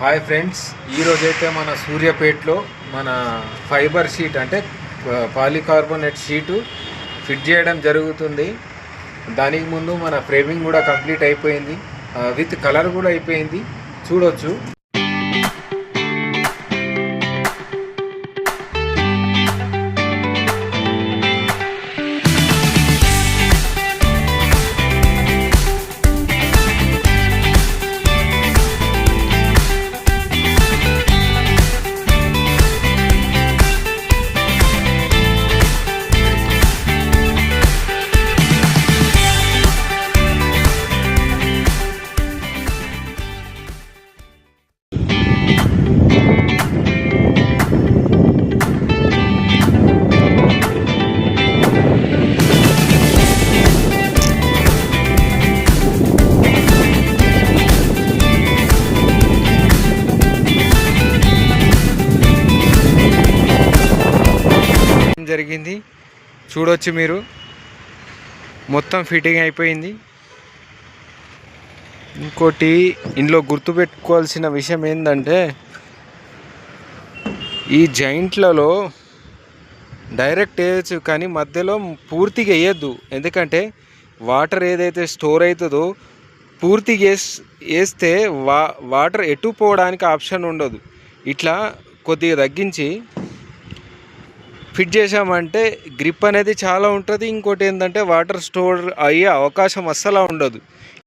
Hi friends, ఈరోజైతే మన సూర్యాపేటలో మన ఫైబర్ షీట్ అంటే పాలికార్బోనేట్ షీటు ఫిట్ చేయడం జరుగుతుంది. దానికి ముందు మన ఫ్రేమింగ్ కూడా కంప్లీట్ అయిపోయింది, విత్ కలర్ కూడా అయిపోయింది, చూడొచ్చు. జరిగింది చూడొచ్చు మీరు, మొత్తం ఫిట్టింగ్ అయిపోయింది. ఇంకోటి ఇందులో గుర్తుపెట్టుకోవాల్సిన విషయం ఏంటంటే, ఈ జాయింట్లలో డైరెక్ట్ వేయచ్చు కానీ మధ్యలో పూర్తిగా వేయద్దు. ఎందుకంటే వాటర్ ఏదైతే స్టోర్ అవుతుందో పూర్తిగా వేస్తే వాటర్ ఎటు పోవడానికి ఆప్షన్ ఉండదు. ఇట్లా కొద్దిగా తగ్గించి ఫిట్ చేసామంటే గ్రిప్ అనేది చాలా ఉంటుంది. ఇంకోటి ఏంటంటే వాటర్ స్టోర్ అయ్యే అవకాశం అస్సలు ఉండదు.